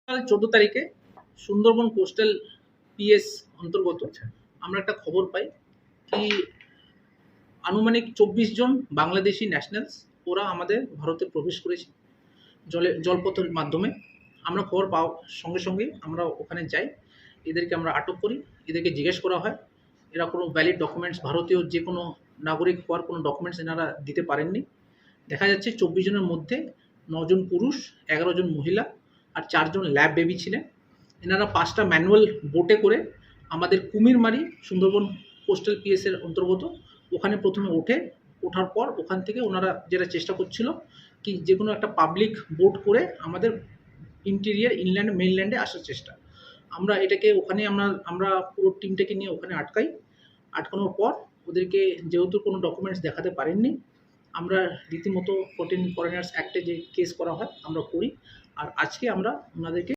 কাল 14 তারিখে Sundarban coastal PS অন্তর্গত আমরা একটা খবর পাই কি আনুমানিক 24 জন বাংলাদেশি ন্যাশনালস ওরা আমাদের ভারতে প্রবেশ করেছে জলপথের মাধ্যমে। আমরা খবর পাওয়ার সঙ্গে সঙ্গে আমরা ওখানে যাই, এদেরকে আমরা আটক করি, এদেরকে জিজ্ঞেস করা হয়। এরা কোনো ভ্যালিড ডকুমেন্টস, ভারতীয় যে কোনো নাগরিক হওয়ার কোনো ডকুমেন্টস এনারা দিতে পারেননি। দেখা যাচ্ছে 24 জনের মধ্যে 9 জন পুরুষ, 11 জন মহিলা আর 4 জন ল্যাব বেবি ছিলেন। এনারা 5টা ম্যানুয়াল বোটে করে আমাদের কুমিরমারি সুন্দরবন কোস্টাল পিএসের অন্তর্গত ওখানে প্রথমে ওঠার পর ওখান থেকে ওনারা যেটা চেষ্টা করছিল কি যে কোনো একটা পাবলিক বোট করে আমাদের ইন্টেরিয়ার ইনল্যান্ড মেইনল্যান্ডে আসার চেষ্টা। আমরা এটাকে ওখানে আমরা পুরো টিমটাকে নিয়ে ওখানে আটকানোর পর ওদেরকে যেহেতু কোনো ডকুমেন্টস দেখাতে পারেননি, আমরা রীতিমতো ফরেনার্স অ্যাক্টে যে কেস করা হয় আমরা করি। আর আজকে আমরা ওনাদেরকে